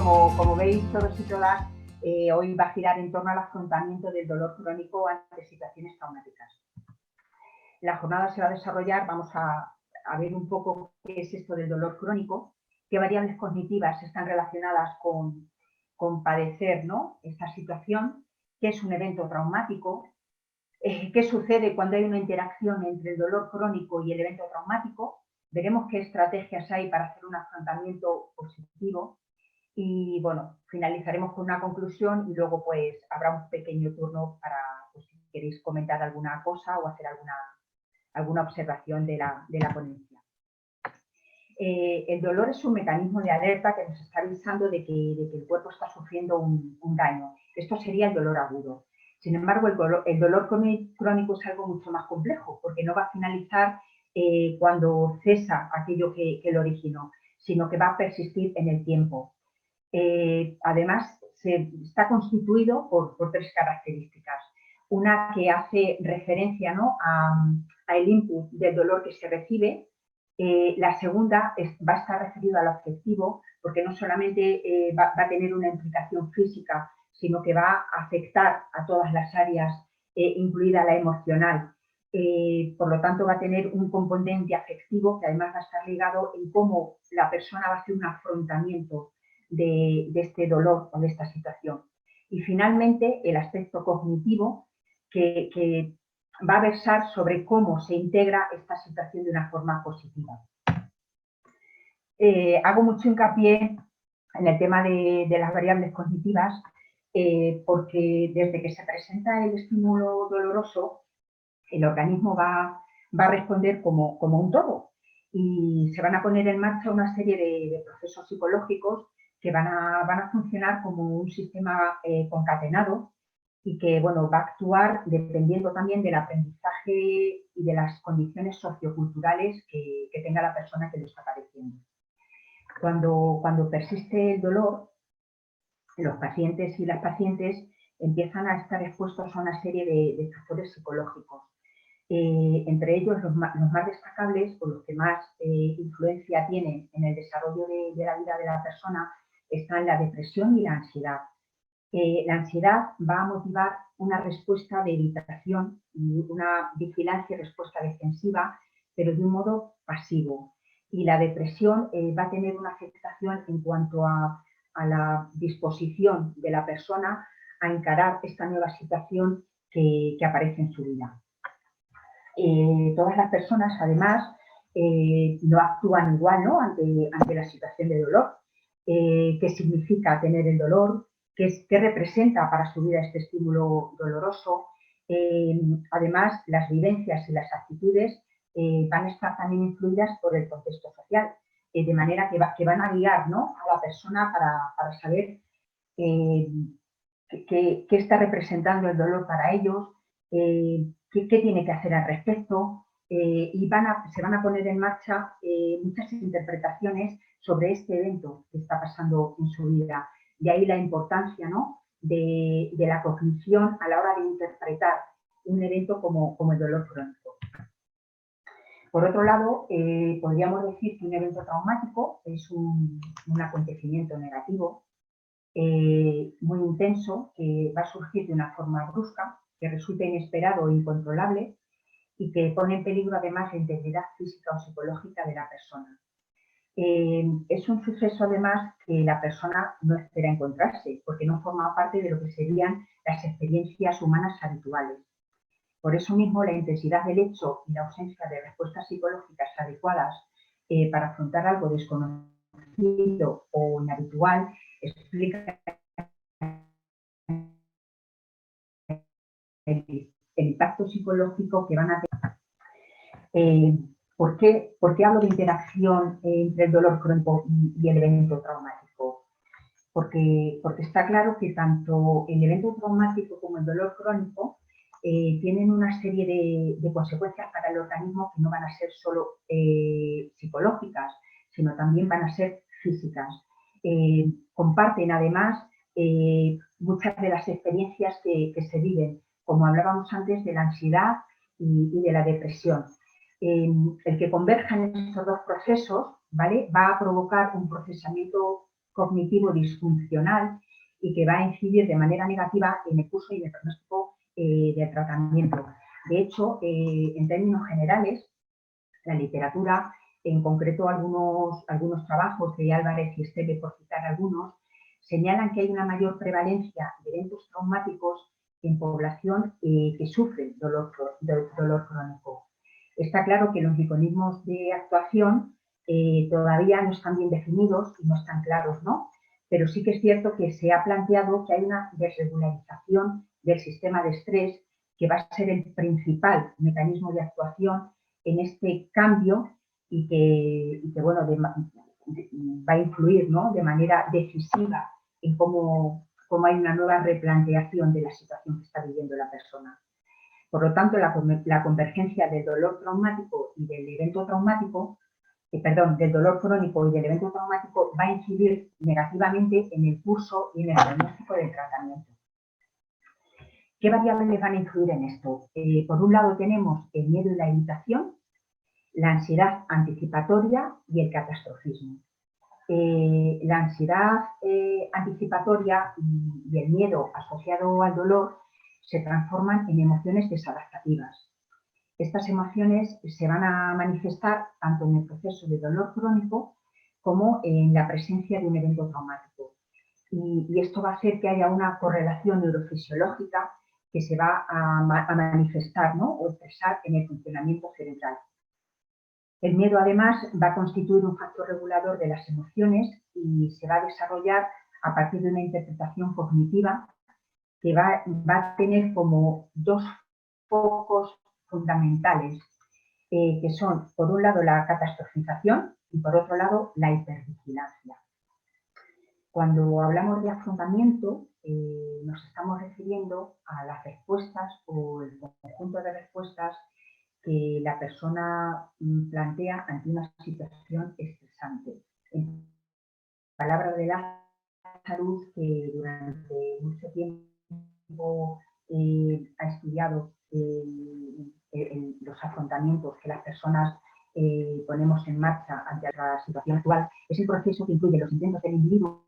como veis todos y todas, hoy va a girar en torno al afrontamiento del dolor crónico ante situaciones traumáticas. La jornada se va a desarrollar, vamos a ver un poco qué es esto del dolor crónico, qué variables cognitivas están relacionadas con padecer, ¿no?, esta situación, qué es un evento traumático, qué sucede cuando hay una interacción entre el dolor crónico y el evento traumático. Veremos qué estrategias hay para hacer un afrontamiento positivo y, bueno, finalizaremos con una conclusión y luego pues habrá un pequeño turno para, pues, si queréis comentar alguna cosa o hacer alguna observación de la ponencia. El dolor es un mecanismo de alerta que nos está avisando de que el cuerpo está sufriendo un daño. Esto sería el dolor agudo. Sin embargo, el dolor crónico es algo mucho más complejo, porque no va a finalizar cuando cesa aquello que lo originó, sino que va a persistir en el tiempo. Además, está constituido por tres características. Una que hace referencia, ¿no?, al input del dolor que se recibe. La segunda va a estar referida al afectivo, porque no solamente va a tener una implicación física, sino que va a afectar a todas las áreas, incluida la emocional. Por lo tanto, va a tener un componente afectivo que además va a estar ligado en cómo la persona va a hacer un afrontamiento de este dolor o de esta situación. Y finalmente, el aspecto cognitivo, que va a versar sobre cómo se integra esta situación de una forma positiva. Hago mucho hincapié en el tema de las variables cognitivas, porque desde que se presenta el estímulo doloroso, el organismo va a responder como un todo y se van a poner en marcha una serie de procesos psicológicos que van a funcionar como un sistema concatenado y que, bueno, va a actuar dependiendo también del aprendizaje y de las condiciones socioculturales que tenga la persona que lo está padeciendo. Cuando persiste el dolor, los pacientes y las pacientes empiezan a estar expuestos a una serie de factores psicológicos. Entre ellos, los más destacables o los que más influencia tienen en el desarrollo de la vida de la persona están la depresión y la ansiedad. La ansiedad va a motivar una respuesta de evitación y una vigilancia y respuesta defensiva, pero de un modo pasivo. Y la depresión va a tener una afectación en cuanto a la disposición de la persona a encarar esta nueva situación que aparece en su vida. Todas las personas, además, no actúan igual, ¿no?, ante la situación de dolor. ¿Qué significa tener el dolor? ¿Qué representa para su vida este estímulo doloroso? Además, las vivencias y las actitudes van a estar también influidas por el contexto social, de manera que van a guiar, ¿no?, a la persona para saber qué está representando el dolor para ellos, qué tiene que hacer al respecto, y se van a poner en marcha muchas interpretaciones sobre este evento que está pasando en su vida. De ahí la importancia, ¿no?, de la cognición a la hora de interpretar un evento como el dolor crónico. Por otro lado, podríamos decir que un evento traumático es un acontecimiento negativo, muy intenso, que va a surgir de una forma brusca, que resulta inesperado e incontrolable y que pone en peligro además la integridad física o psicológica de la persona. Es un suceso además que la persona no espera encontrarse, porque no forma parte de lo que serían las experiencias humanas habituales. Por eso mismo, la intensidad del hecho y la ausencia de respuestas psicológicas adecuadas para afrontar algo desconocido o inhabitual explica el impacto psicológico que van a tener. ¿Por qué hablo de interacción entre el dolor crónico y el evento traumático? Porque está claro que tanto el evento traumático como el dolor crónico tienen una serie de consecuencias para el organismo que no van a ser solo psicológicas, sino también van a ser físicas. Comparten además muchas de las experiencias que se viven, como hablábamos antes de la ansiedad y de la depresión. El que converjan estos dos procesos, ¿vale?, va a provocar un procesamiento cognitivo disfuncional y que va a incidir de manera negativa en el curso y en el pronóstico del tratamiento. De hecho, en términos generales, la literatura, en concreto algunos trabajos de Álvarez y Esteve, por citar algunos, señalan que hay una mayor prevalencia de eventos traumáticos en población que sufre dolor crónico. Está claro que los mecanismos de actuación todavía no están bien definidos y no están claros, ¿no? Pero sí que es cierto que se ha planteado que hay una desregularización del sistema de estrés que va a ser el principal mecanismo de actuación en este cambio y que bueno, va a influir, ¿no?, de manera decisiva en cómo hay una nueva replanteación de la situación que está viviendo la persona. Por lo tanto, la convergencia del dolor traumático y del evento traumático, del dolor crónico y del evento traumático va a incidir negativamente en el curso y en el pronóstico del tratamiento. ¿Qué variables van a influir en esto? Por un lado tenemos el miedo y la evitación, la ansiedad anticipatoria y el catastrofismo. La ansiedad anticipatoria y el miedo asociado al dolor se transforman en emociones desadaptativas. Estas emociones se van a manifestar tanto en el proceso de dolor crónico como en la presencia de un evento traumático. Y esto va a hacer que haya una correlación neurofisiológica que se va a manifestar, ¿no?, o expresar en el funcionamiento cerebral. El miedo, además, va a constituir un factor regulador de las emociones y se va a desarrollar a partir de una interpretación cognitiva que va a tener como dos focos fundamentales, que son, por un lado, la catastrofización y, por otro lado, la hipervigilancia. Cuando hablamos de afrontamiento, nos estamos refiriendo a las respuestas o el conjunto de respuestas que la persona plantea ante una situación estresante. En palabras de Lazarus, que durante mucho tiempo ha estudiado los afrontamientos que las personas ponemos en marcha ante la situación actual, es el proceso que incluye los intentos del individuo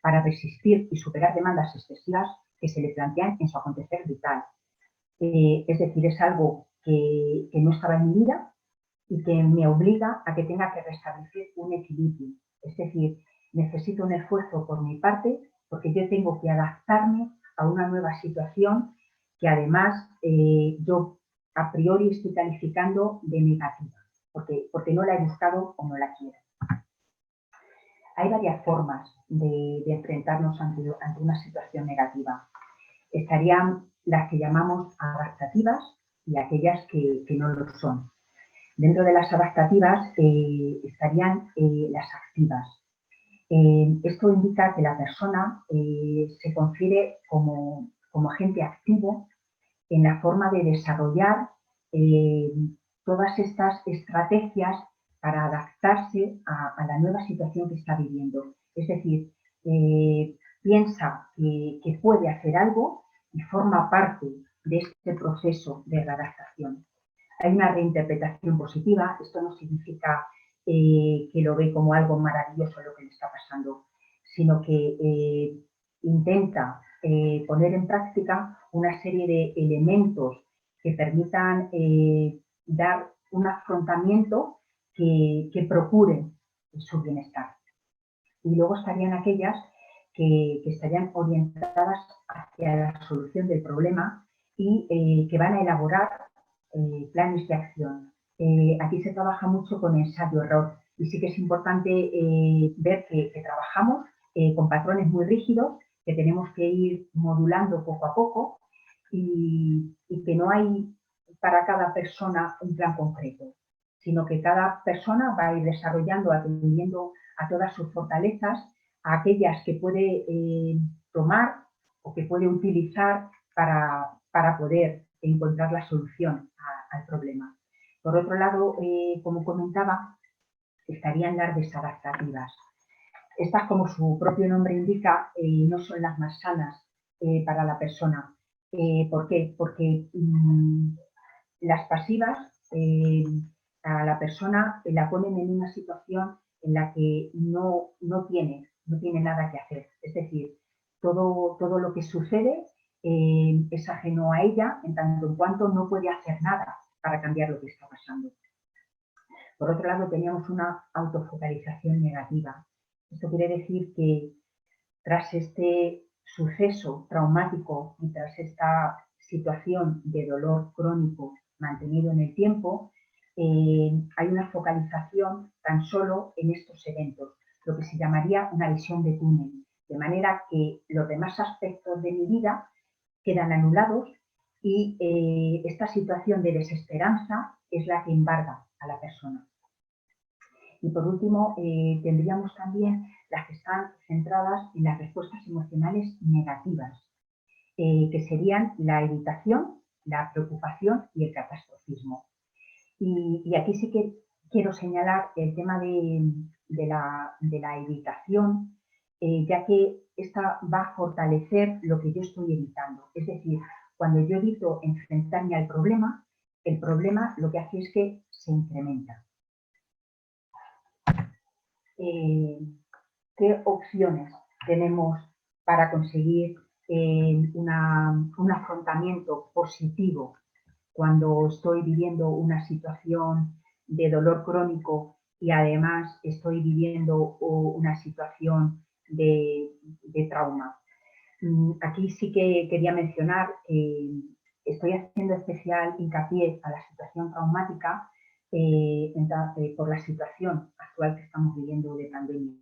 para resistir y superar demandas excesivas que se le plantean en su acontecer vital. Es decir, es algo que no estaba en mi vida y que me obliga a que tenga que restablecer un equilibrio. Es decir, necesito un esfuerzo por mi parte porque yo tengo que adaptarme a una nueva situación que además yo a priori estoy calificando de negativa, porque no la he buscado o no la quiero. Hay varias formas de enfrentarnos ante una situación negativa. Estarían las que llamamos adaptativas y aquellas que no lo son. Dentro de las adaptativas estarían las activas. Esto indica que la persona se confiere como agente activo en la forma de desarrollar todas estas estrategias para adaptarse a la nueva situación que está viviendo. Es decir, piensa que puede hacer algo y forma parte de este proceso de readaptación. Hay una reinterpretación positiva, esto no significa que lo ve como algo maravilloso lo que le está pasando, sino que intenta poner en práctica una serie de elementos que permitan dar un afrontamiento que procure su bienestar. Y luego estarían aquellas que estarían orientadas hacia la solución del problema y que van a elaborar planes de acción. Aquí se trabaja mucho con ensayo-error y sí que es importante ver que trabajamos con patrones muy rígidos que tenemos que ir modulando poco a poco y que no hay para cada persona un plan concreto, sino que cada persona va a ir desarrollando, atendiendo a todas sus fortalezas, a aquellas que puede tomar o que puede utilizar para poder encontrar la solución al problema. Por otro lado, como comentaba, estarían las desadaptativas. Estas, como su propio nombre indica, no son las más sanas para la persona. ¿Por qué? Porque las pasivas a la persona la ponen en una situación en la que no tiene nada que hacer. Es decir, todo lo que sucede es ajeno a ella, en tanto en cuanto no puede hacer nada para cambiar lo que está pasando. Por otro lado, teníamos una autofocalización negativa. Esto quiere decir que tras este suceso traumático y tras esta situación de dolor crónico mantenido en el tiempo, hay una focalización tan solo en estos eventos, lo que se llamaría una visión de túnel, de manera que los demás aspectos de mi vida quedan anulados y esta situación de desesperanza es la que embarga a la persona. Y por último, tendríamos también las que están centradas en las respuestas emocionales negativas, que serían la evitación, la preocupación y el catastrofismo. Y aquí sí que quiero señalar el tema de la evitación, ya que esta va a fortalecer lo que yo estoy evitando. Es decir, cuando yo evito enfrentarme al problema, el problema lo que hace es que se incrementa. ¿Qué opciones tenemos para conseguir un afrontamiento positivo cuando estoy viviendo una situación de dolor crónico y además estoy viviendo una situación de trauma? Aquí sí que quería mencionar que estoy haciendo especial hincapié a la situación traumática por la situación actual que estamos viviendo de pandemia.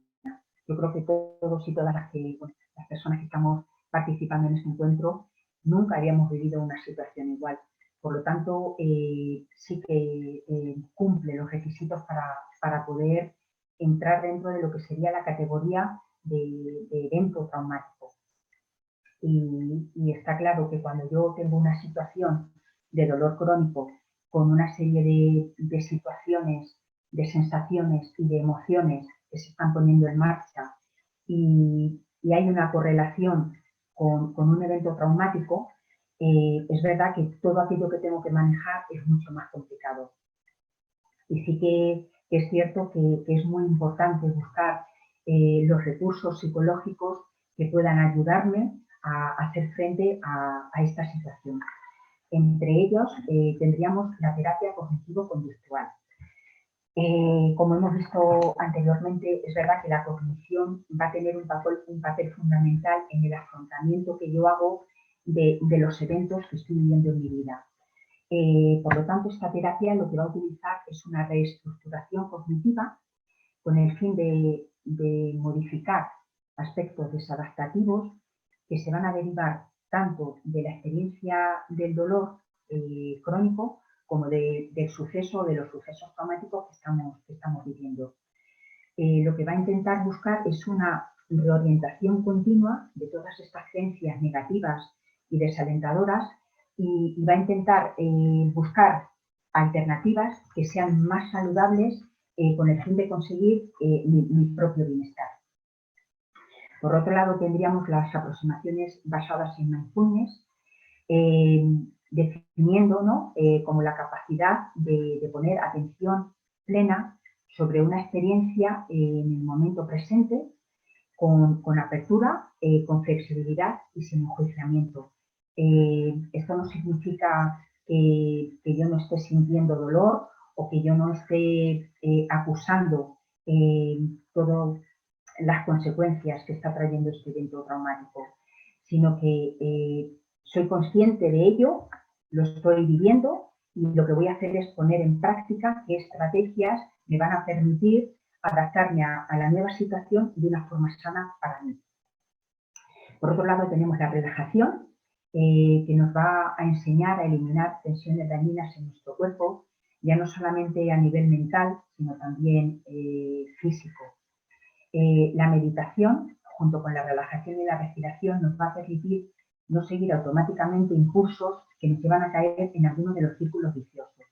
Yo creo que todos y todas las personas que estamos participando en este encuentro nunca habíamos vivido una situación igual. Por lo tanto, sí que cumple los requisitos para poder entrar dentro de lo que sería la categoría de evento traumático. Y está claro que cuando yo tengo una situación de dolor crónico con una serie de situaciones, de sensaciones y de emociones que se están poniendo en marcha y hay una correlación con un evento traumático, es verdad que todo aquello que tengo que manejar es mucho más complicado. Y sí que es cierto que es muy importante buscar los recursos psicológicos que puedan ayudarme a hacer frente a esta situación. Entre ellos tendríamos la terapia cognitivo-conductual. Como hemos visto anteriormente, es verdad que la cognición va a tener un papel fundamental en el afrontamiento que yo hago de los eventos que estoy viviendo en mi vida. Por lo tanto, esta terapia lo que va a utilizar es una reestructuración cognitiva con el fin de modificar aspectos desadaptativos que se van a derivar tanto de la experiencia del dolor crónico como del suceso, de los sucesos traumáticos que estamos viviendo. Lo que va a intentar buscar es una reorientación continua de todas estas creencias negativas y desalentadoras y va a intentar buscar alternativas que sean más saludables con el fin de conseguir mi propio bienestar. Por otro lado, tendríamos las aproximaciones basadas en mindfulness, definiendo, ¿no?, como la capacidad de poner atención plena sobre una experiencia en el momento presente, con apertura, con flexibilidad y sin enjuiciamiento. Esto no significa que yo no esté sintiendo dolor o que yo no esté acusando todas las consecuencias que está trayendo este evento traumático, sino que soy consciente de ello, lo estoy viviendo y lo que voy a hacer es poner en práctica qué estrategias me van a permitir adaptarme a la nueva situación de una forma sana para mí. Por otro lado, tenemos la relajación, que nos va a enseñar a eliminar tensiones dañinas en nuestro cuerpo, ya no solamente a nivel mental, sino también físico. La meditación, junto con la relajación y la respiración, nos va a permitir no seguir automáticamente impulsos que nos llevan a caer en alguno de los círculos viciosos.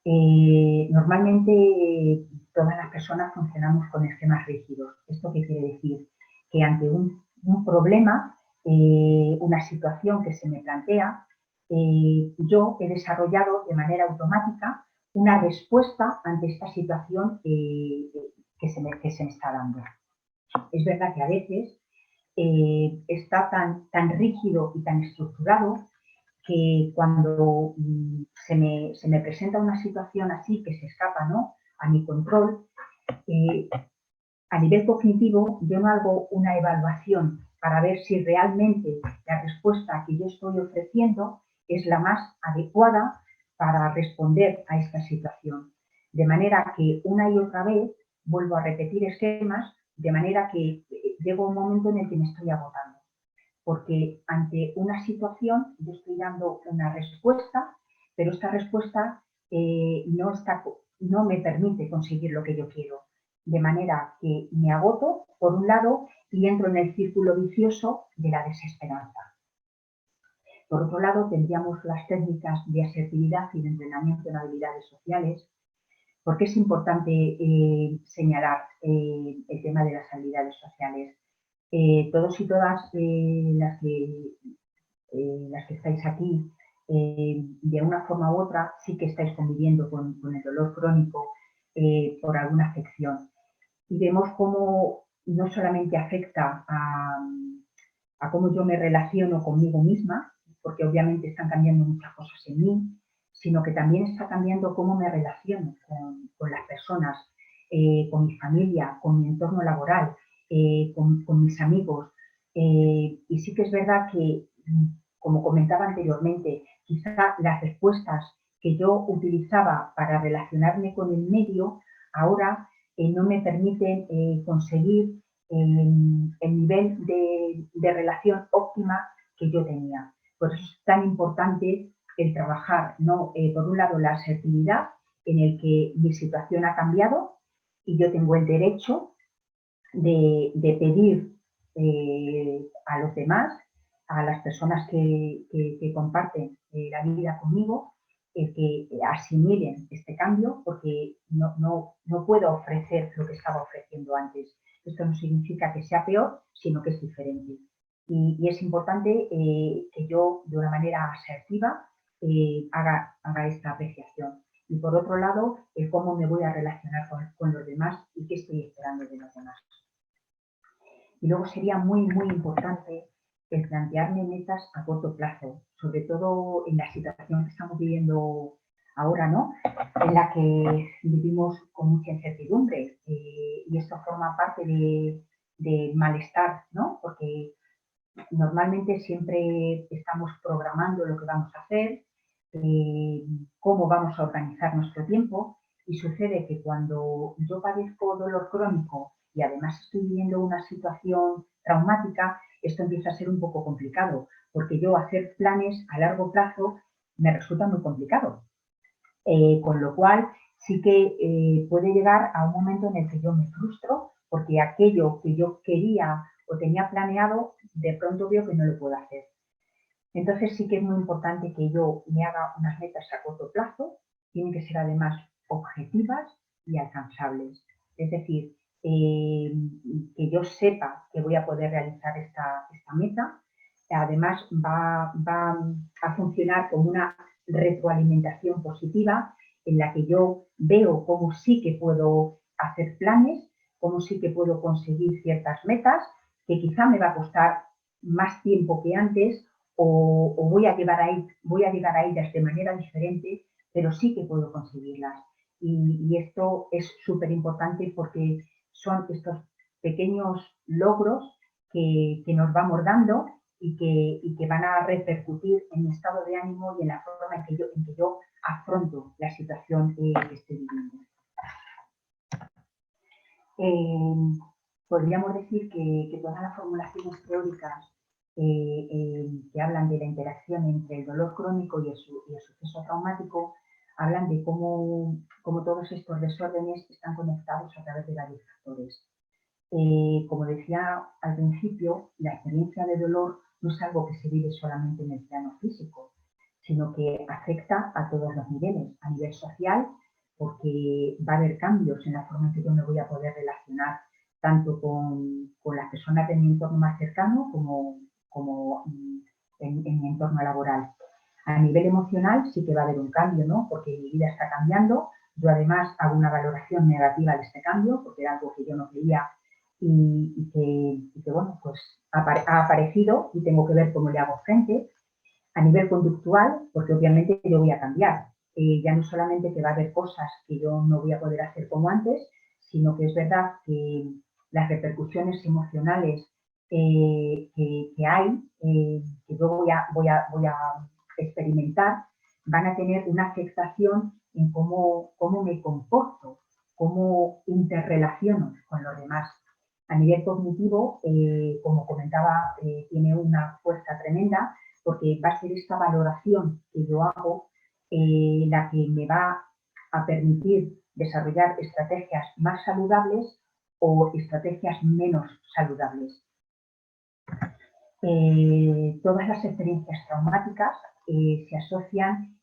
Normalmente todas las personas funcionamos con esquemas rígidos. ¿Esto qué quiere decir? Que ante un problema, una situación que se me plantea, yo he desarrollado de manera automática una respuesta ante esta situación que se me está dando. Es verdad que a veces está tan rígido y tan estructurado que cuando se me presenta una situación así que se escapa, ¿no?, a mi control, a nivel cognitivo yo no hago una evaluación para ver si realmente la respuesta que yo estoy ofreciendo es la más adecuada para responder a esta situación. De manera que una y otra vez vuelvo a repetir esquemas, de manera que llego a un momento en el que me estoy agotando. Porque ante una situación yo estoy dando una respuesta, pero esta respuesta no me permite conseguir lo que yo quiero. De manera que me agoto, por un lado, y entro en el círculo vicioso de la desesperanza. Por otro lado, tendríamos las técnicas de asertividad y de entrenamiento en habilidades sociales. ¿Por qué es importante señalar el tema de las habilidades sociales? Todos y todas las que estáis aquí, de una forma u otra, sí que estáis conviviendo con el dolor crónico por alguna afección. Y vemos cómo no solamente afecta a cómo yo me relaciono conmigo misma, porque obviamente están cambiando muchas cosas en mí, sino que también está cambiando cómo me relaciono con las personas, con mi familia, con mi entorno laboral, con mis amigos. Y sí que es verdad que, como comentaba anteriormente, quizá las respuestas que yo utilizaba para relacionarme con el medio ahora no me permiten conseguir el nivel de relación óptima que yo tenía. Por eso es tan importante el trabajar, ¿no? Por un lado, la asertividad, en el que mi situación ha cambiado y yo tengo el derecho de pedir a los demás, a las personas que comparten la vida conmigo, que asimilen este cambio, porque no puedo ofrecer lo que estaba ofreciendo antes. Esto no significa que sea peor, sino que es diferente. Y es importante que yo, de una manera asertiva, haga esta apreciación. Y por otro lado, cómo me voy a relacionar con los demás y qué estoy esperando de los demás. Y luego sería muy importante el plantearme metas a corto plazo, sobre todo en la situación que estamos viviendo ahora, ¿no?, en la que vivimos con mucha incertidumbre, y esto forma parte de malestar, ¿no?, porque normalmente siempre estamos programando lo que vamos a hacer, cómo vamos a organizar nuestro tiempo, y sucede que cuando yo padezco dolor crónico y además estoy viviendo una situación traumática, esto empieza a ser un poco complicado, porque yo hacer planes a largo plazo me resulta muy complicado. Con lo cual sí que puede llegar a un momento en el que yo me frustro porque aquello que yo quería o tenía planeado, de pronto veo que no lo puedo hacer. Entonces sí que es muy importante que yo me haga unas metas a corto plazo, tienen que ser además objetivas y alcanzables. Es decir, que yo sepa que voy a poder realizar esta meta. Además va a funcionar como una retroalimentación positiva en la que yo veo cómo sí que puedo hacer planes, cómo sí que puedo conseguir ciertas metas, que quizá me va a costar más tiempo que antes, o voy a llegar a ellas de manera diferente, pero sí que puedo conseguirlas. Y esto es súper importante porque son estos pequeños logros que nos vamos dando y que van a repercutir en mi estado de ánimo y en la forma en que yo afronto la situación que estoy viviendo. Podríamos decir que todas las formulaciones teóricas que hablan de la interacción entre el dolor crónico y el suceso traumático hablan de cómo todos estos desórdenes están conectados a través de varios factores. Como decía al principio, la experiencia de dolor no es algo que se vive solamente en el plano físico, sino que afecta a todos los niveles, a nivel social, porque va a haber cambios en la forma en que yo me voy a poder relacionar tanto con las personas de mi entorno más cercano como en mi entorno laboral. A nivel emocional sí que va a haber un cambio, ¿no?, porque mi vida está cambiando, Yo además hago una valoración negativa de este cambio, porque era algo que yo no quería y que bueno, pues ha aparecido y tengo que ver cómo le hago frente. A nivel conductual, porque obviamente yo voy a cambiar. Ya no solamente que va a haber cosas que yo no voy a poder hacer como antes, sino que es verdad que las repercusiones emocionales que hay, que yo voy a experimentar, van a tener una afectación en cómo me comporto, cómo interrelaciono con los demás. A nivel cognitivo, como comentaba, tiene una fuerza tremenda, porque va a ser esta valoración que yo hago la que me va a permitir desarrollar estrategias más saludables o estrategias menos saludables. Todas las experiencias traumáticas se asocian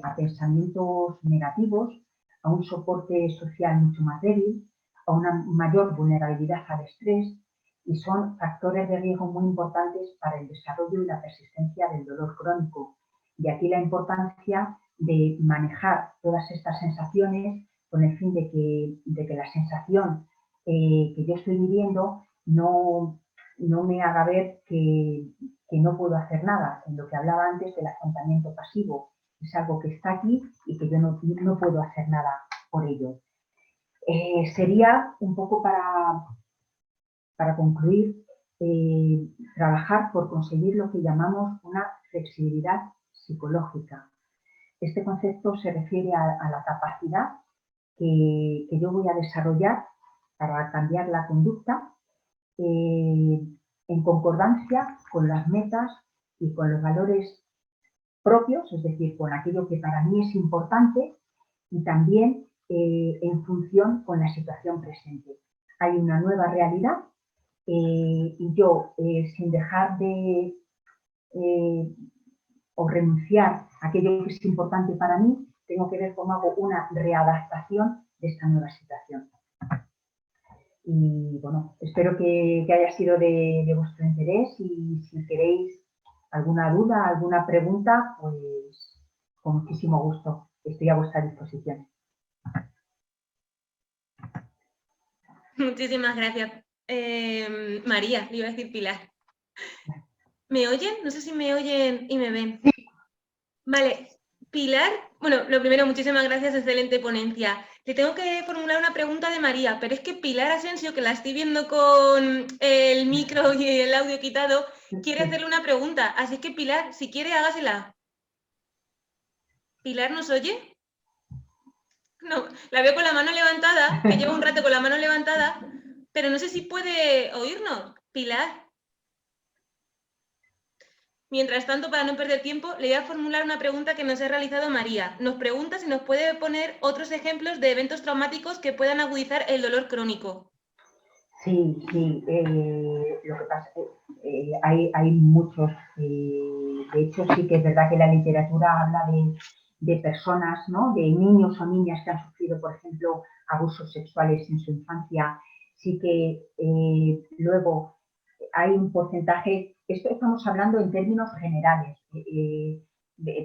a pensamientos negativos, a un soporte social mucho más débil, a una mayor vulnerabilidad al estrés y son factores de riesgo muy importantes para el desarrollo y la persistencia del dolor crónico. De aquí la importancia de manejar todas estas sensaciones con el fin de que la sensación que yo estoy viviendo no me haga ver que no puedo hacer nada. En lo que hablaba antes del afrontamiento pasivo, es algo que está aquí y que yo no puedo hacer nada por ello. Sería un poco para concluir, trabajar por conseguir lo que llamamos una flexibilidad psicológica. Este concepto se refiere a la capacidad que yo voy a desarrollar para cambiar la conducta en concordancia con las metas y con los valores propios, es decir, con aquello que para mí es importante y también en función con la situación presente. Hay una nueva realidad y yo, sin dejar de o renunciar a aquello que es importante para mí, tengo que ver cómo hago una readaptación de esta nueva situación. Y bueno, espero que haya sido de vuestro interés y si queréis alguna duda, alguna pregunta, pues con muchísimo gusto estoy a vuestra disposición. Muchísimas gracias. María, le iba a decir Pilar. ¿Me oyen? No sé si me oyen y me ven. Vale, Pilar, bueno, lo primero, muchísimas gracias, excelente ponencia. Le tengo que formular una pregunta de María, pero es que Pilar Asensio, que la estoy viendo con el micro y el audio quitado, quiere hacerle una pregunta. Así que Pilar, si quiere, hágasela. ¿Pilar nos oye? No, la veo con la mano levantada, que lleva un rato con la mano levantada, pero no sé si puede oírnos. Pilar. Mientras tanto, para no perder tiempo, le voy a formular una pregunta que nos ha realizado María. Nos pregunta si nos puede poner otros ejemplos de eventos traumáticos que puedan agudizar el dolor crónico. Sí, lo que pasa es que hay muchos, de hecho sí que es verdad que la literatura habla de personas, ¿no? De niños o niñas que han sufrido, por ejemplo, abusos sexuales en su infancia. Sí que luego hay un porcentaje, esto estamos hablando en términos generales,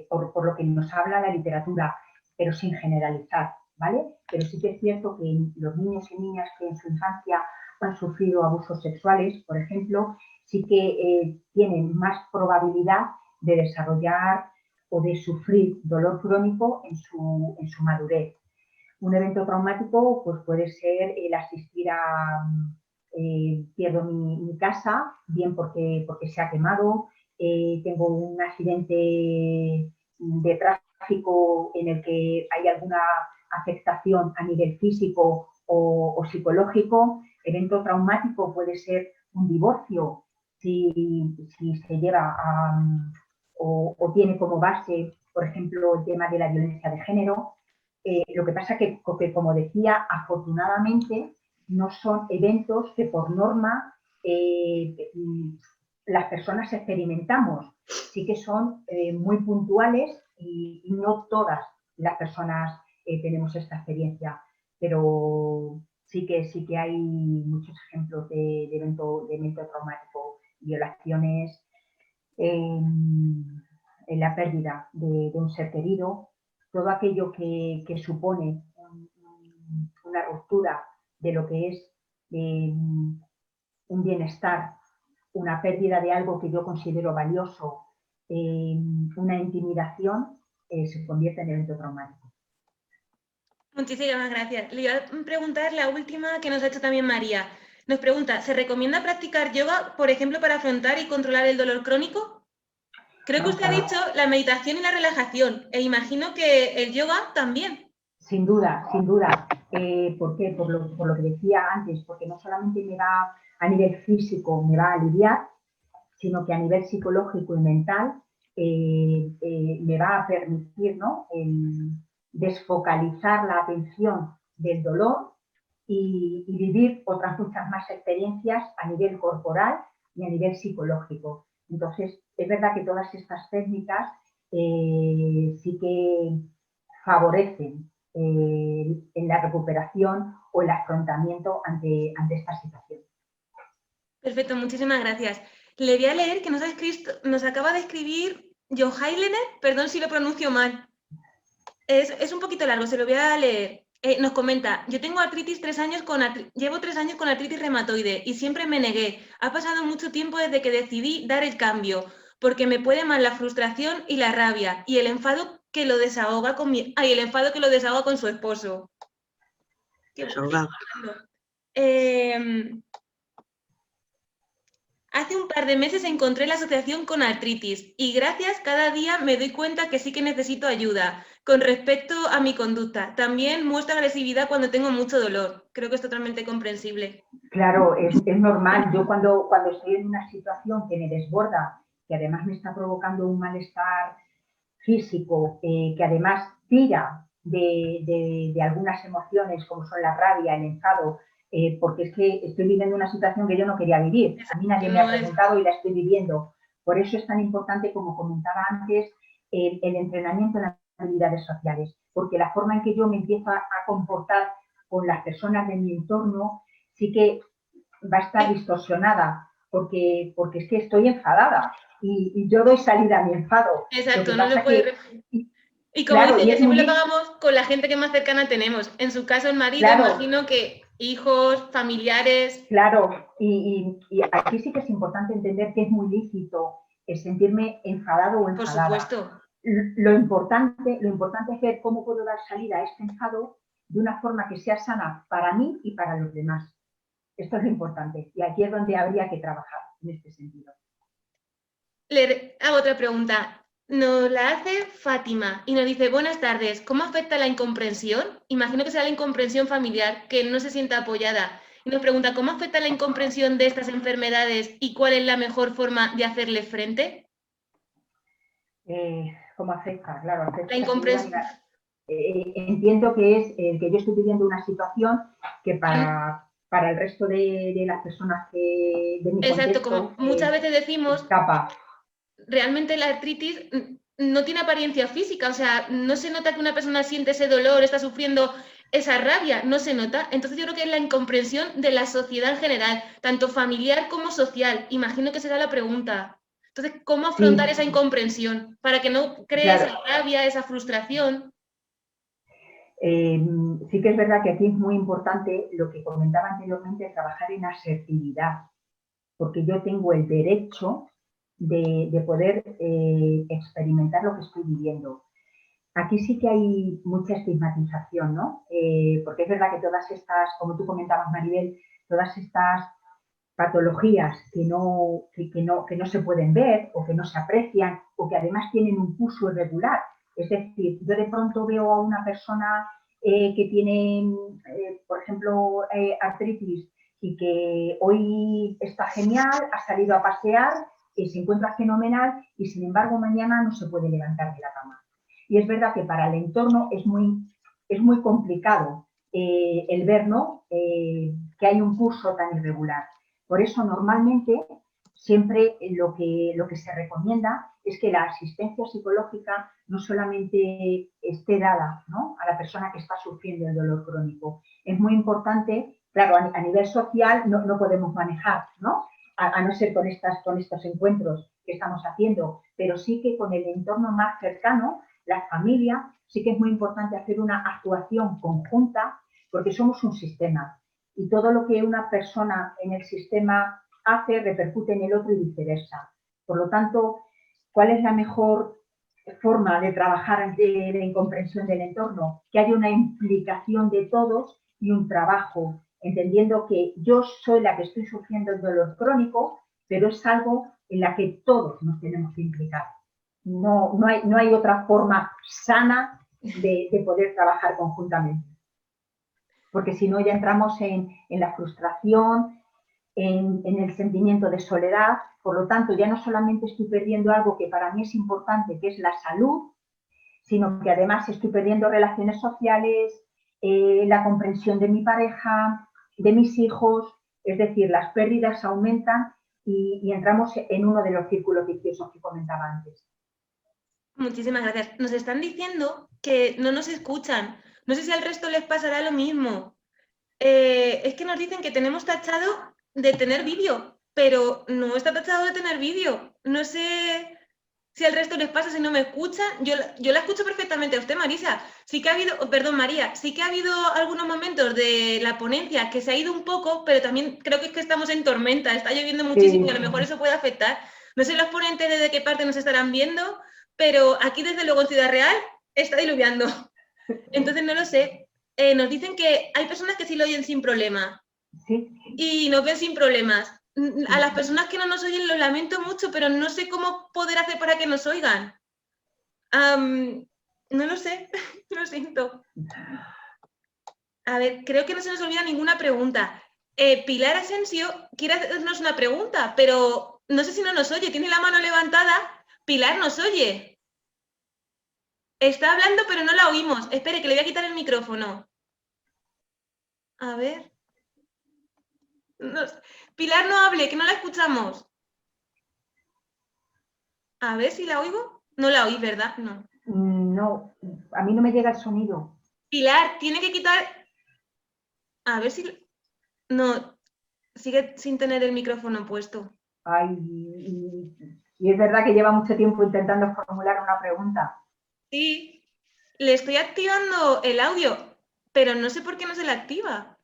por lo que nos habla la literatura, pero sin generalizar, ¿vale? Pero sí que es cierto que los niños y niñas que en su infancia han sufrido abusos sexuales, por ejemplo, sí que tienen más probabilidad de desarrollar o de sufrir dolor crónico en su madurez. Un evento traumático pues puede ser el asistir a pierdo mi casa, bien porque se ha quemado, tengo un accidente de tráfico en el que hay alguna afectación a nivel físico o psicológico. Evento traumático puede ser un divorcio si se lleva o tiene como base, por ejemplo, el tema de la violencia de género. Lo que pasa que, como decía, afortunadamente no son eventos que por norma las personas experimentamos. Sí que son muy puntuales y no todas las personas tenemos esta experiencia, pero sí que hay muchos ejemplos de evento traumático, violaciones, en la pérdida de un ser querido, todo aquello que supone la ruptura de lo que es un bienestar, una pérdida de algo que yo considero valioso, una intimidación, se convierte en evento traumático. Muchísimas gracias. Le iba a preguntar la última que nos ha hecho también María. Nos pregunta, ¿se recomienda practicar yoga, por ejemplo, para afrontar y controlar el dolor crónico? Creo que usted ha dicho la meditación y la relajación, e imagino que el yoga también. Sin duda, sin duda. ¿Por qué? Por lo que decía antes, porque no solamente me va a nivel físico, me va a aliviar, sino que a nivel psicológico y mental me va a permitir, ¿no?, desfocalizar la atención del dolor y vivir otras muchas más experiencias a nivel corporal y a nivel psicológico. Entonces, es verdad que todas estas técnicas sí que favorecen en la recuperación o el afrontamiento ante esta situación. Perfecto, muchísimas gracias. Le voy a leer que nos acaba de escribir Johailene, perdón si lo pronuncio mal. Es un poquito largo, se lo voy a leer. Nos comenta, yo tengo artritis llevo 3 años con artritis reumatoide y siempre me negué. Ha pasado mucho tiempo desde que decidí dar el cambio, porque me puede más la frustración y la rabia y el enfado que lo desahoga con su esposo. Hace un par de meses encontré la asociación con artritis y gracias cada día me doy cuenta que sí que necesito ayuda con respecto a mi conducta. También muestro agresividad cuando tengo mucho dolor. Creo que es totalmente comprensible. Claro, es normal. Yo cuando estoy en una situación que me desborda, que además me está provocando un malestar físico, que además tira de algunas emociones como son la rabia, el enfado, porque es que estoy viviendo una situación que yo no quería vivir. A mí nadie me ha preguntado y la estoy viviendo. Por eso es tan importante, como comentaba antes, el entrenamiento en las habilidades sociales, porque la forma en que yo me empiezo a comportar con las personas de mi entorno sí que va a estar distorsionada, porque es que estoy enfadada y yo doy salida a mi enfado. Exacto, no se puede... Y como claro, dice, que siempre lo pagamos con la gente que más cercana tenemos. En su caso, el marido, claro, imagino que hijos, familiares... Claro, y aquí sí que es importante entender que es muy lícito el sentirme enfadado o enfadada. Por supuesto. Lo importante es ver cómo puedo dar salida a este enfado de una forma que sea sana para mí y para los demás. Esto es lo importante y aquí es donde habría que trabajar en este sentido. Le hago otra pregunta. Nos la hace Fátima y nos dice, buenas tardes, ¿cómo afecta la incomprensión? Imagino que será la incomprensión familiar, que no se sienta apoyada. Y nos pregunta, ¿cómo afecta la incomprensión de estas enfermedades y cuál es la mejor forma de hacerle frente? ¿Cómo afecta? Claro, afecta. La incomprensión. Entiendo que es que yo estoy viviendo una situación que para el resto de las personas de mi contexto... Exacto, como muchas veces decimos... Escapa. Realmente la artritis no tiene apariencia física, o sea, no se nota que una persona siente ese dolor, está sufriendo esa rabia, no se nota. Entonces yo creo que es la incomprensión de la sociedad en general, tanto familiar como social. Imagino que será la pregunta. Entonces, ¿cómo afrontar esa incomprensión para que no cree esa rabia, esa frustración? Sí que es verdad que aquí es muy importante lo que comentaba anteriormente, trabajar en asertividad, porque yo tengo el derecho de poder experimentar lo que estoy viviendo. Aquí sí que hay mucha estigmatización, ¿no? Porque es verdad que todas estas, como tú comentabas, Maribel, todas estas patologías que no se pueden ver o que no se aprecian o que además tienen un curso irregular. Es decir, yo de pronto veo a una persona que tiene, por ejemplo, artritis y que hoy está genial, ha salido a pasear, se encuentra fenomenal y sin embargo mañana no se puede levantar de la cama. Y es verdad que para el entorno es muy complicado el ver, ¿no?, que hay un curso tan irregular. Por eso, normalmente, siempre lo que se recomienda es que la asistencia psicológica no solamente esté dada, ¿no?, a la persona que está sufriendo el dolor crónico. Es muy importante, claro, a nivel social no podemos manejar, ¿no?, a no ser con estos encuentros que estamos haciendo, pero sí que con el entorno más cercano, la familia, sí que es muy importante hacer una actuación conjunta porque somos un sistema y todo lo que una persona en el sistema hace repercute en el otro y viceversa. Por lo tanto, ¿cuál es la mejor forma de trabajar en comprensión del entorno? Que haya una implicación de todos y un trabajo, entendiendo que yo soy la que estoy sufriendo el dolor crónico, pero es algo en la que todos nos tenemos que implicar. No hay otra forma sana de poder trabajar conjuntamente. Porque si no ya entramos en la frustración, en el sentimiento de soledad. Por lo tanto, ya no solamente estoy perdiendo algo que para mí es importante, que es la salud, sino que además estoy perdiendo relaciones sociales, la comprensión de mi pareja, de mis hijos, es decir, las pérdidas aumentan y entramos en uno de los círculos viciosos que comentaba antes. Muchísimas gracias. Nos están diciendo que no nos escuchan. No sé si al resto les pasará lo mismo. Es que nos dicen que tenemos tachado de tener vídeo, pero no está tachado de tener vídeo. No sé si al resto les pasa, si no me escuchan. Yo la escucho perfectamente a usted, Marisa. Sí que ha habido, perdón, María, sí que ha habido algunos momentos de la ponencia que se ha ido un poco, pero también creo que es que estamos en tormenta, está lloviendo muchísimo y a lo mejor eso puede afectar. No sé los ponentes desde qué parte nos estarán viendo, pero aquí desde luego en Ciudad Real está diluviando. Entonces no lo sé. Nos dicen que hay personas que sí lo oyen sin problema. Sí. Y nos ven sin problemas. A las personas que no nos oyen lo lamento mucho, pero no sé cómo poder hacer para que nos oigan. No lo sé, lo siento. A ver, creo que no se nos olvida ninguna pregunta. Pilar Asensio quiere hacernos una pregunta, pero no sé si no nos oye. Tiene la mano levantada. Pilar, ¿nos oye? Está hablando, pero no la oímos. Espere, que le voy a quitar el micrófono. A ver. Pilar, no hable, que no la escuchamos. A ver si la oigo. No la oí, ¿verdad? No. No, a mí no me llega el sonido. Pilar, tiene que quitar... A ver si... No, sigue sin tener el micrófono puesto. Ay, y es verdad que lleva mucho tiempo intentando formular una pregunta. Sí, le estoy activando el audio, pero no sé por qué no se le activa.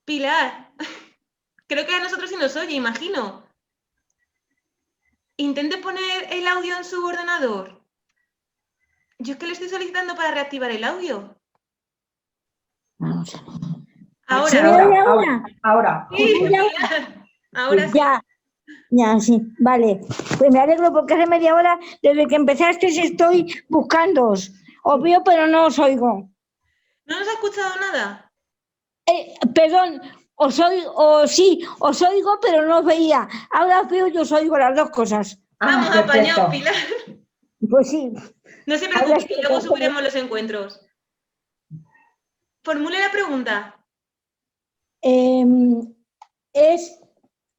Pilar, creo que a nosotros sí nos oye, imagino. Intente poner el audio en su ordenador. Yo es que le estoy solicitando para reactivar el audio. Vamos a ver. Ahora. ¿Se me oye ahora? Ahora. Sí, Justo. Pilar. Ahora sí. Ya, sí, vale. Pues me alegro porque hace media hora, desde que empezasteis, estoy buscándoos. Os veo, pero no os oigo. ¿No nos ha escuchado nada? Perdón, sí, os oigo, pero no os veía. Ahora os veo y os oigo las dos cosas. Vamos, apañado, Pilar. Pues sí. No se preocupe, que luego subiremos los encuentros. Formule la pregunta. Es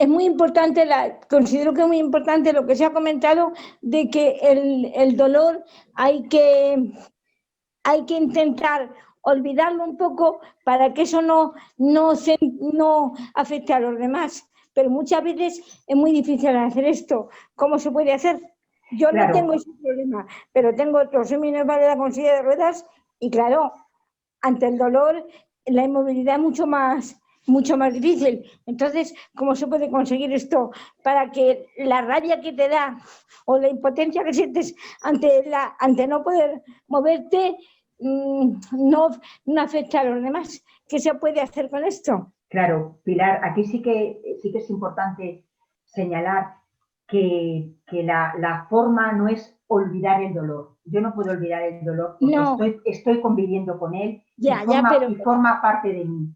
muy importante, considero que es muy importante lo que se ha comentado de que el dolor hay que intentar olvidarlo un poco para que eso no afecte a los demás. Pero muchas veces es muy difícil hacer esto. ¿Cómo se puede hacer? Yo claro. No tengo ese problema, pero tengo otro, soy minusválida con silla de ruedas y claro, ante el dolor la inmovilidad es mucho más difícil. Entonces, ¿cómo se puede conseguir esto para que la rabia que te da o la impotencia que sientes ante no poder moverte no afecte a los demás? ¿Qué se puede hacer con esto? Claro, Pilar, aquí sí que es importante señalar que la forma no es olvidar el dolor. Yo no puedo olvidar el dolor porque no. estoy conviviendo con él y forma parte de mí.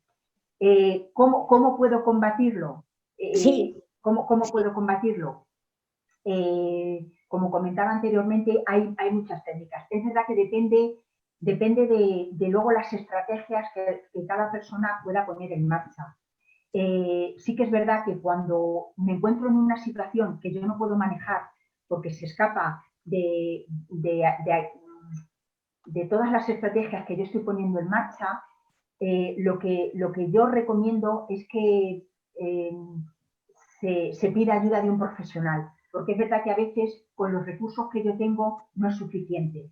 ¿Cómo puedo combatirlo? Sí. ¿Cómo puedo combatirlo? Como comentaba anteriormente, hay muchas técnicas. Es verdad que depende de luego las estrategias que cada persona pueda poner en marcha. Sí que es verdad que cuando me encuentro en una situación que yo no puedo manejar porque se escapa de todas las estrategias que yo estoy poniendo en marcha, lo que yo recomiendo es que se pida ayuda de un profesional, porque es verdad que a veces con los recursos que yo tengo no es suficiente.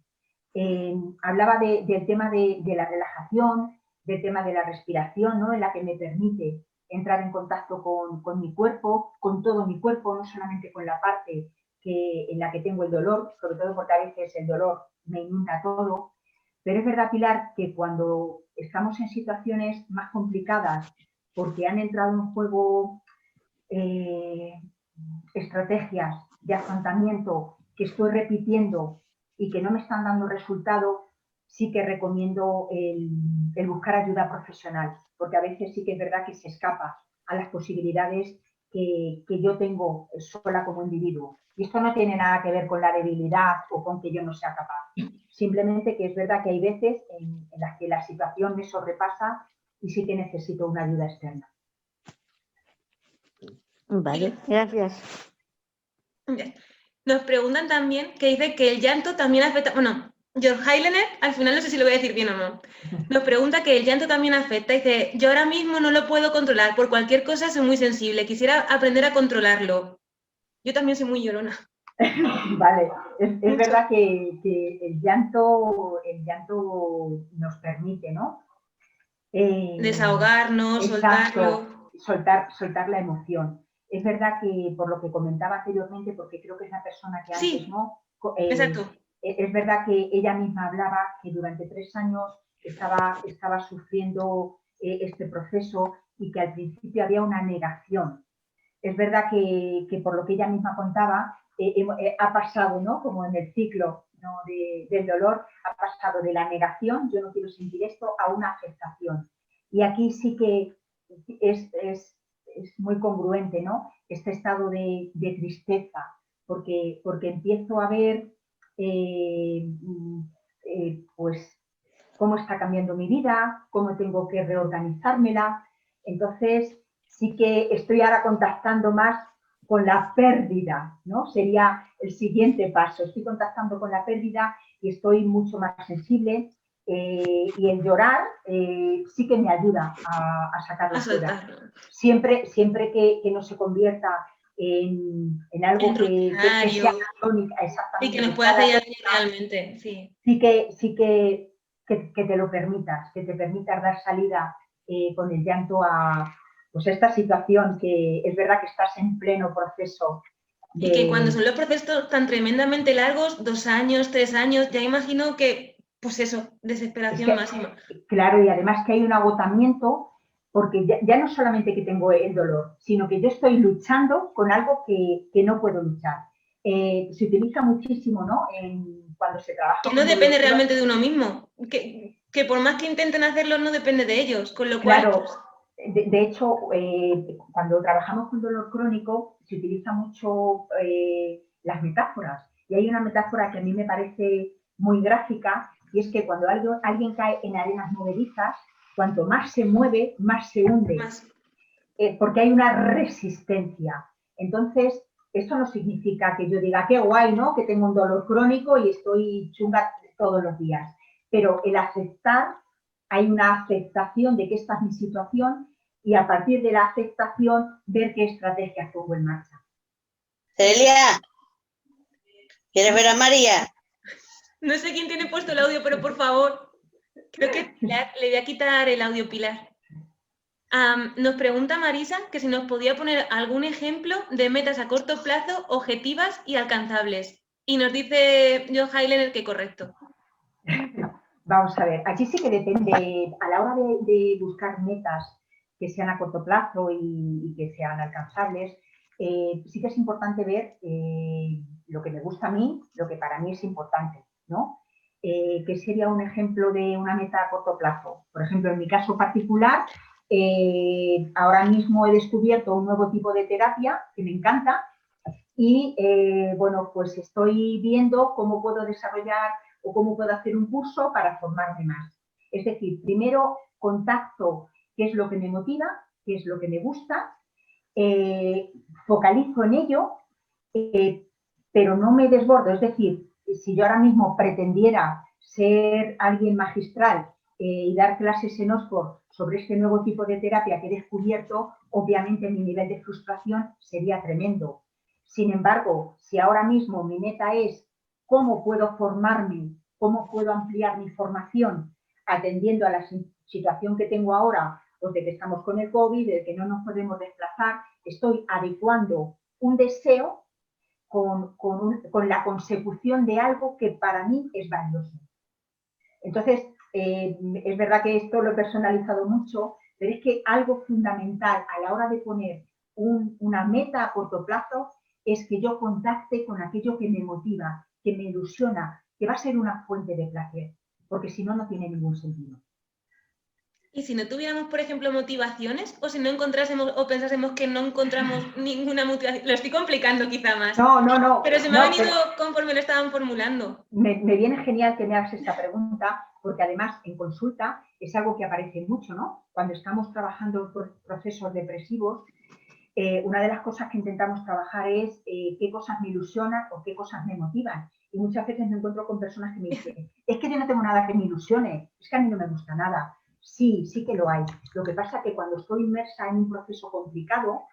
Hablaba del tema de la relajación, del tema de la respiración, ¿no? En la que me permite entrar en contacto con mi cuerpo, con todo mi cuerpo, no solamente con la parte en la que tengo el dolor, sobre todo porque a veces el dolor me inunda todo. Pero es verdad, Pilar, que cuando estamos en situaciones más complicadas, porque han entrado en juego estrategias de afrontamiento que estoy repitiendo y que no me están dando resultado, sí que recomiendo el buscar ayuda profesional, porque a veces sí que es verdad que se escapa a las posibilidades que yo tengo sola como individuo. Y esto no tiene nada que ver con la debilidad o con que yo no sea capaz. Simplemente que es verdad que hay veces en las que la situación me sobrepasa y sí que necesito una ayuda externa. Vale, gracias. Nos preguntan también que dice que el llanto también afecta, bueno, George Heilener, al final no sé si lo voy a decir bien o no, nos pregunta que el llanto también afecta, dice, yo ahora mismo no lo puedo controlar, por cualquier cosa soy muy sensible, quisiera aprender a controlarlo. Yo también soy muy llorona. Vale, es verdad que el llanto nos permite, ¿no? Desahogarnos, Exacto, soltarlo. soltar la emoción. Es verdad que por lo que comentaba anteriormente, porque creo que es la persona que antes, Sí, ¿no? exacto. Es verdad que ella misma hablaba que durante 3 años estaba sufriendo este proceso y que al principio había una negación. Es verdad que por lo que ella misma contaba, ha pasado, ¿no? Como en el ciclo, ¿no? del dolor, ha pasado de la negación, yo no quiero sentir esto, a una aceptación. Y aquí sí que es muy congruente, ¿no? Este estado de tristeza, porque empiezo a ver pues cómo está cambiando mi vida, cómo tengo que reorganizármela. Entonces, sí que estoy ahora contactando más con la pérdida, ¿no? Sería el siguiente paso. Estoy contactando con la pérdida y estoy mucho más sensible y el llorar sí que me ayuda a sacarlo fuera. Siempre que no se convierta en algo que sea crónica, exactamente. Y que nos pueda hacer realmente, sí. Sí que te lo permitas, que te permitas dar salida con el llanto a pues esta situación que es verdad que estás en pleno proceso. Y que cuando son los procesos tan tremendamente largos, 2 años, 3 años, ya imagino que, pues eso, desesperación máxima. Claro, y además que hay un agotamiento, porque ya no solamente que tengo el dolor, sino que yo estoy luchando con algo que no puedo luchar. Se utiliza muchísimo, ¿no? Cuando se trabaja. Que no depende realmente de uno mismo, que por más que intenten hacerlo no depende de ellos, con lo cual... Claro, de hecho, cuando trabajamos con dolor crónico se utiliza mucho las metáforas, y hay una metáfora que a mí me parece muy gráfica, y es que cuando alguien cae en arenas movedizas, cuanto más se mueve, más se hunde, porque hay una resistencia. Entonces, esto no significa que yo diga, qué guay, ¿no? Que tengo un dolor crónico y estoy chunga todos los días. Pero el aceptar, hay una aceptación de que esta es mi situación y a partir de la aceptación, ver qué estrategias pongo en marcha. Celia, ¿quieres ver a María? No sé quién tiene puesto el audio, pero por favor, creo que le voy a quitar el audio, Pilar. Nos pregunta Marisa que si nos podía poner algún ejemplo de metas a corto plazo, objetivas y alcanzables. Y nos dice Joe Heilener que correcto. Vamos a ver, aquí sí que depende, a la hora de buscar metas que sean a corto plazo y que sean alcanzables, sí que es importante ver lo que me gusta a mí, lo que para mí es importante, ¿no? ¿Qué sería un ejemplo de una meta a corto plazo? Por ejemplo, en mi caso particular, ahora mismo he descubierto un nuevo tipo de terapia que me encanta y, bueno, pues estoy viendo cómo puedo desarrollar o cómo puedo hacer un curso para formarme más. Es decir, primero contacto qué es lo que me motiva, qué es lo que me gusta, focalizo en ello, pero no me desbordo. Es decir, si yo ahora mismo pretendiera ser alguien magistral y dar clases en Oxford sobre este nuevo tipo de terapia que he descubierto, obviamente mi nivel de frustración sería tremendo. Sin embargo, si ahora mismo mi meta es cómo puedo formarme, cómo puedo ampliar mi formación atendiendo a la situación que tengo ahora, pues de que estamos con el COVID, de que no nos podemos desplazar, estoy adecuando un deseo con la consecución de algo que para mí es valioso. Entonces, es verdad que esto lo he personalizado mucho, pero es que algo fundamental a la hora de poner una meta a corto plazo es que yo contacte con aquello que me motiva, que me ilusiona, que va a ser una fuente de placer, porque si no, no tiene ningún sentido. Y si no tuviéramos, por ejemplo, motivaciones, o si no encontrásemos o pensásemos que no encontramos ninguna motivación, lo estoy complicando quizá más. No. Pero se me ha venido conforme lo estaban formulando. Me viene genial que me hagas esta pregunta, porque además en consulta es algo que aparece mucho, ¿no? Cuando estamos trabajando por procesos depresivos, una de las cosas que intentamos trabajar es qué cosas me ilusionan o qué cosas me motivan. Y muchas veces me encuentro con personas que me dicen, es que yo no tengo nada que me ilusione, es que a mí no me gusta nada. Sí, sí que lo hay. Lo que pasa es que cuando estoy inmersa en un proceso complicado,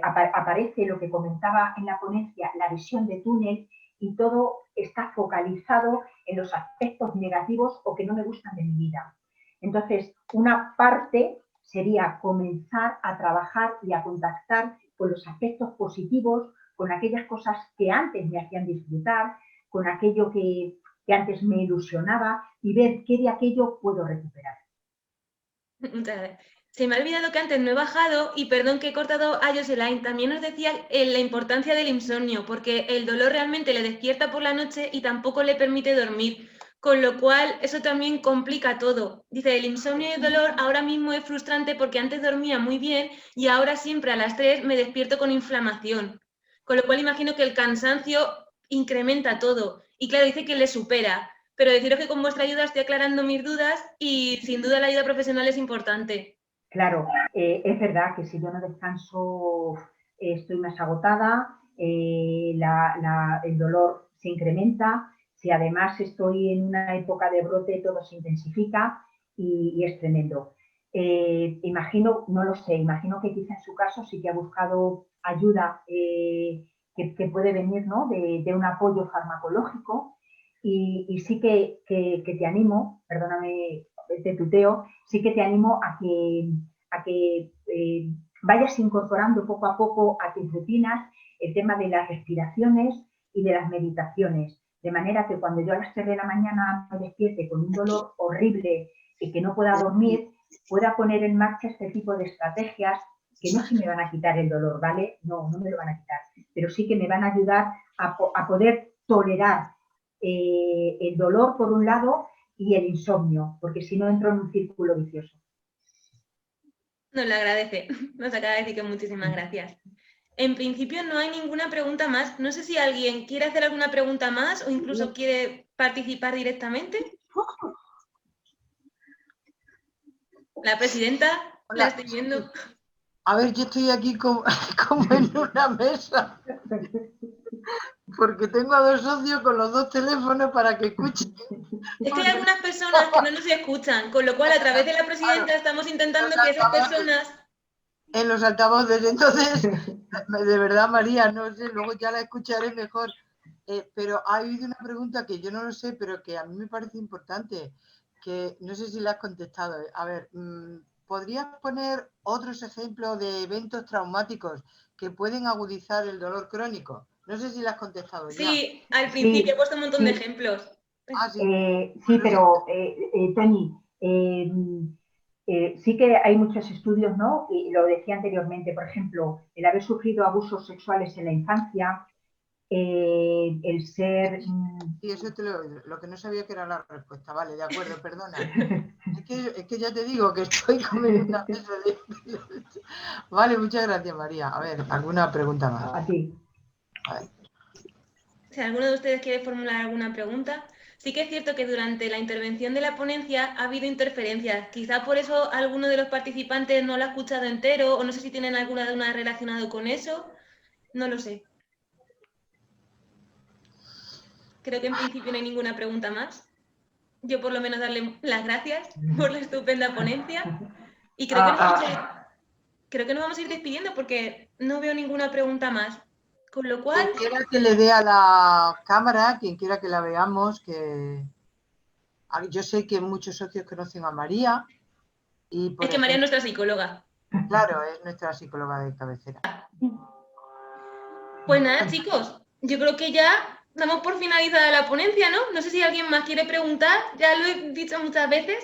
aparece lo que comentaba en la ponencia, la visión de túnel, y todo está focalizado en los aspectos negativos o que no me gustan de mi vida. Entonces, una parte sería comenzar a trabajar y a contactar con los aspectos positivos, con aquellas cosas que antes me hacían disfrutar, con aquello que antes me ilusionaba y ver qué de aquello puedo recuperar. Muchas gracias. Se me ha olvidado que antes no he bajado y perdón que he cortado a Jocelyn. También nos decía la importancia del insomnio, porque el dolor realmente le despierta por la noche y tampoco le permite dormir, con lo cual eso también complica todo. Dice, el insomnio y el dolor ahora mismo es frustrante porque antes dormía muy bien y ahora siempre a las 3 me despierto con inflamación, con lo cual imagino que el cansancio incrementa todo. Y claro, dice que le supera. Pero deciros que con vuestra ayuda estoy aclarando mis dudas y sin duda la ayuda profesional es importante. Claro, es verdad que si yo no descanso estoy más agotada, el dolor se incrementa, si además estoy en una época de brote todo se intensifica y es tremendo. Imagino, no lo sé, imagino que quizá en su caso sí que ha buscado ayuda que puede venir, ¿no? de un apoyo farmacológico y sí que te animo, perdóname, te tuteo, sí que te animo a que vayas incorporando poco a poco a tus rutinas el tema de las respiraciones y de las meditaciones, de manera que cuando yo a las 3 de la mañana me despierte con un dolor horrible y que no pueda dormir, pueda poner en marcha este tipo de estrategias que no se me van a quitar el dolor, ¿vale? No me lo van a quitar, pero sí que me van a ayudar a poder tolerar el dolor por un lado y el insomnio, porque si no entro en un círculo vicioso. Nos lo agradece, nos acaba de decir que muchísimas gracias. En principio no hay ninguna pregunta más. No sé si alguien quiere hacer alguna pregunta más o incluso quiere participar directamente. La presidenta, hola, la estoy viendo. A ver, yo estoy aquí como en una mesa, porque tengo a 2 socios con los 2 teléfonos para que escuchen. Es que hay algunas personas que no nos escuchan, con lo cual a través de la presidenta estamos intentando que esas personas... En los altavoces, entonces, de verdad, María, no sé, luego ya la escucharé mejor. Pero ha habido una pregunta que yo no lo sé, pero que a mí me parece importante, que no sé si la has contestado. A ver, ¿podrías poner otros ejemplos de eventos traumáticos que pueden agudizar el dolor crónico? No sé si la has contestado ya. Sí, al principio he puesto un montón de ejemplos. Sí, pero Toni, sí que hay muchos estudios, ¿no? Y lo decía anteriormente, por ejemplo, el haber sufrido abusos sexuales en la infancia, el ser... Sí, eso lo que no sabía que era la respuesta. Vale, de acuerdo, perdona. Es que ya te digo que estoy comiendo una mesa de... Vale, muchas gracias, María. A ver, ¿alguna pregunta más? A ti. A ver. Si alguno de ustedes quiere formular alguna pregunta, sí que es cierto que durante la intervención de la ponencia ha habido interferencias. Quizá por eso alguno de los participantes no lo ha escuchado entero o no sé si tienen alguna duda relacionada con eso. No lo sé. Creo que en principio no hay ninguna pregunta más. Yo por lo menos darle las gracias por la estupenda ponencia y creo que nos vamos a ir despidiendo porque no veo ninguna pregunta más. Con lo cual... Quien quiera que le dé a la cámara, quien quiera que la veamos, que... yo sé que muchos socios conocen a María. Y Es que María es nuestra psicóloga. Claro, es nuestra psicóloga de cabecera. Pues nada, chicos, yo creo que ya damos por finalizada la ponencia, ¿no? No sé si alguien más quiere preguntar, ya lo he dicho muchas veces.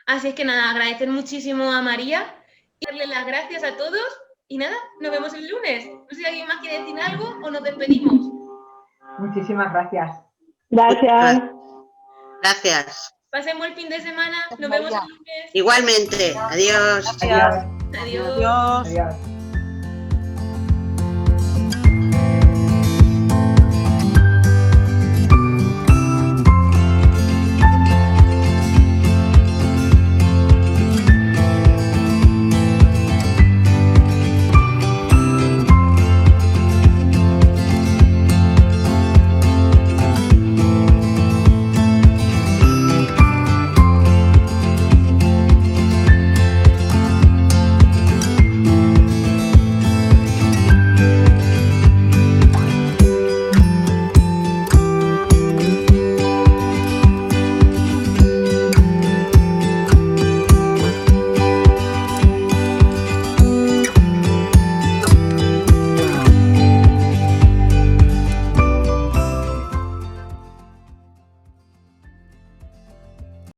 Así es que nada, agradecer muchísimo a María y darle las gracias a todos. Y nada, nos vemos el lunes. No sé si alguien más quiere decir algo o nos despedimos. Muchísimas gracias. Gracias. Gracias. Pasemos el fin de semana, nos vemos el lunes. Igualmente. Adiós. Adiós. Adiós. Adiós. Adiós.